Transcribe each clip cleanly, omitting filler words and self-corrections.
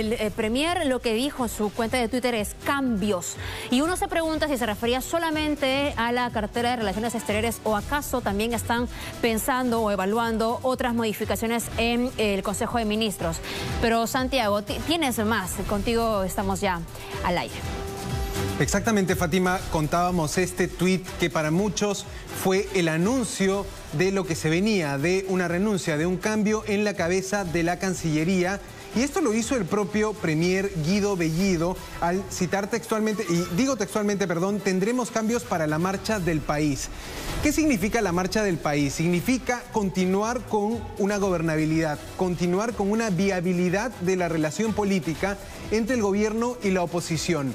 el premier lo que dijo en su cuenta de Twitter es cambios. Y uno se pregunta si se refería solamente a la cartera de Relaciones Exteriores o acaso también están pensando o evaluando otras modificaciones en el Consejo de Ministros. Pero Santiago, tienes más. Contigo estamos ya al aire. Exactamente, Fátima, contábamos este tuit que para muchos fue el anuncio de lo que se venía, de una renuncia, de un cambio en la cabeza de la Cancillería. Y esto lo hizo el propio premier Guido Bellido al citar textualmente, y digo textualmente, perdón, tendremos cambios para la marcha del país. ¿Qué significa la marcha del país? Significa continuar con una gobernabilidad, continuar con una viabilidad de la relación política entre el gobierno y la oposición.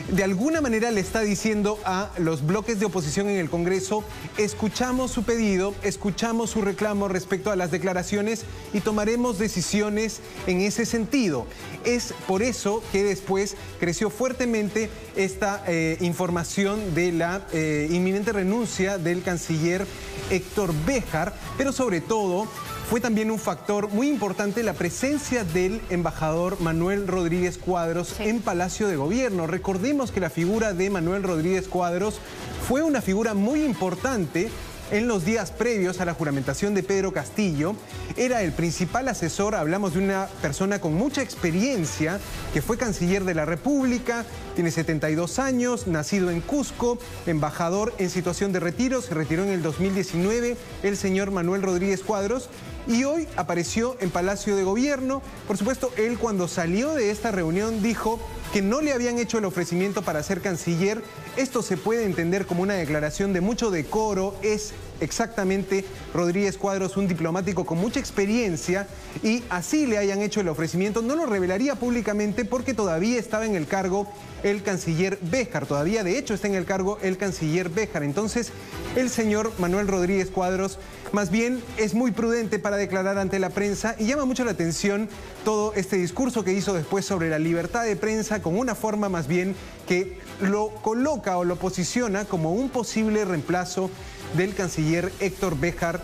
De alguna manera le está diciendo a los bloques de oposición en el Congreso, escuchamos su pedido, escuchamos su reclamo respecto a las declaraciones y tomaremos decisiones en ese sentido. Es por eso que después creció fuertemente esta información de la inminente renuncia del canciller Héctor Béjar, pero sobre todo fue también un factor muy importante la presencia del embajador Manuel Rodríguez Cuadros en Palacio de Gobierno. Recordemos que la figura de Manuel Rodríguez Cuadros fue una figura muy importante en los días previos a la juramentación de Pedro Castillo. Era el principal asesor, hablamos de una persona con mucha experiencia, que fue canciller de la República, tiene 72 años, nacido en Cusco, embajador en situación de retiro, se retiró en el 2019, el señor Manuel Rodríguez Cuadros, y hoy apareció en Palacio de Gobierno. Por supuesto, él cuando salió de esta reunión dijo que no le habían hecho el ofrecimiento para ser canciller. Esto se puede entender como una declaración de mucho decoro. Es exactamente Rodríguez Cuadros un diplomático con mucha experiencia y así le hayan hecho el ofrecimiento. No lo revelaría públicamente porque todavía estaba en el cargo el canciller Béjar. Todavía de hecho está en el cargo el canciller Béjar. Entonces el señor Manuel Rodríguez Cuadros más bien es muy prudente para declarar ante la prensa y llama mucho la atención todo este discurso que hizo después sobre la libertad de prensa con una forma más bien que lo coloca o lo posiciona como un posible reemplazo del canciller Héctor Béjar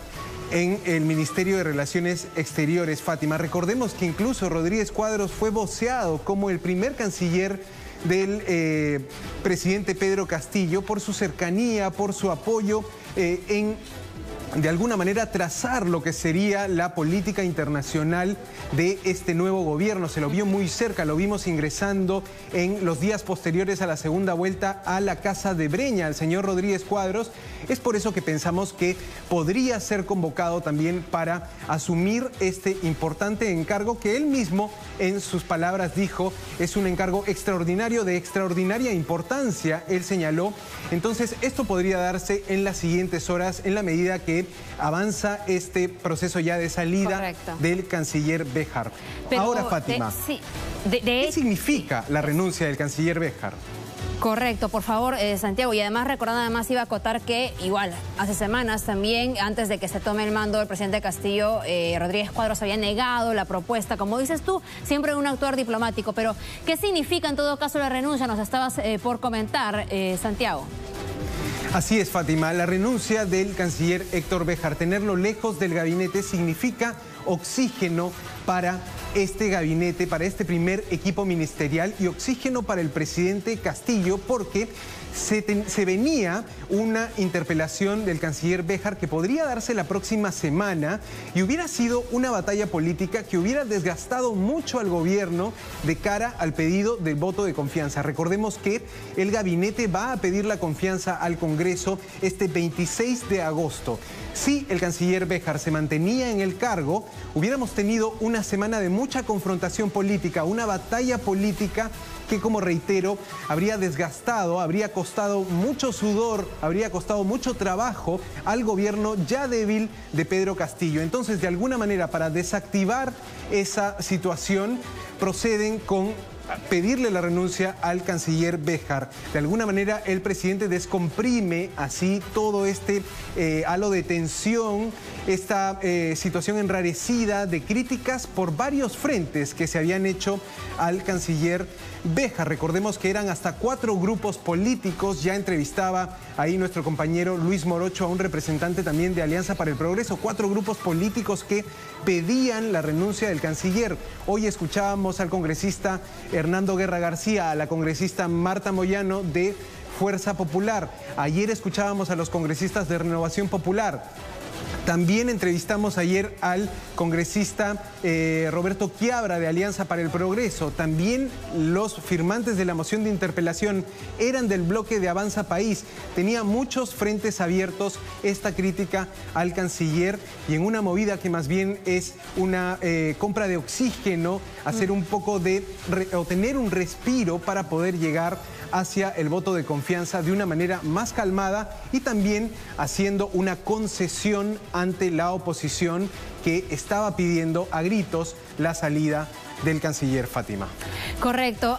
en el Ministerio de Relaciones Exteriores. Fátima, recordemos que incluso Rodríguez Cuadros fue voceado como el primer canciller del presidente Pedro Castillo por su cercanía, por su apoyo en de alguna manera trazar lo que sería la política internacional de este nuevo gobierno. Se lo vio muy cerca, lo vimos ingresando en los días posteriores a la segunda vuelta a la Casa de Breña, al señor Rodríguez Cuadros. Es por eso que pensamos que podría ser convocado también para asumir este importante encargo que él mismo en sus palabras dijo es un encargo extraordinario, de extraordinaria importancia, él señaló. Entonces esto podría darse en las siguientes horas en la medida que avanza este proceso ya de salida del canciller Béjar. Pero ahora, Fátima, ¿qué significa la renuncia del canciller Béjar? Correcto, por favor, Santiago. Y además recordando, además iba a acotar que igual, hace semanas también, antes de que se tome el mando el presidente Castillo, Rodríguez Cuadros había negado la propuesta, como dices tú, siempre un actuar diplomático. Pero, ¿qué significa en todo caso la renuncia? Nos estabas por comentar, Santiago. Así es, Fátima. La renuncia del canciller Héctor Béjar, tenerlo lejos del gabinete, significa oxígeno para este gabinete, para este primer equipo ministerial y oxígeno para el presidente Castillo porque se venía una interpelación del canciller Béjar que podría darse la próxima semana y hubiera sido una batalla política que hubiera desgastado mucho al gobierno de cara al pedido del voto de confianza. Recordemos que el gabinete va a pedir la confianza al Congreso este 26 de agosto. Si el canciller Béjar se mantenía en el cargo, hubiéramos tenido una semana de mucha confrontación política, una batalla política que, como reitero, habría desgastado, habría costado mucho sudor, habría costado mucho trabajo al gobierno ya débil de Pedro Castillo. Entonces, de alguna manera, para desactivar esa situación, proceden con pedirle la renuncia al canciller Béjar. De alguna manera el presidente descomprime así todo este halo de tensión, esta situación enrarecida de críticas por varios frentes que se habían hecho al canciller Béjar. Recordemos que eran hasta 4 grupos políticos. Ya entrevistaba ahí nuestro compañero Luis Morocho a un representante también de Alianza para el Progreso. 4 grupos políticos que pedían la renuncia del canciller. Hoy escuchábamos al congresista Hernando Guerra García, a la congresista Marta Moyano de Fuerza Popular. Ayer escuchábamos a los congresistas de Renovación Popular. También entrevistamos ayer al congresista Roberto Quiabra de Alianza para el Progreso. También los firmantes de la moción de interpelación eran del bloque de Avanza País. Tenía muchos frentes abiertos esta crítica al canciller y en una movida que más bien es una compra de oxígeno, hacer un poco de, o tener un respiro para poder llegar hacia el voto de confianza de una manera más calmada y también haciendo una concesión ante la oposición que estaba pidiendo a gritos la salida del canciller, Fátima. Correcto.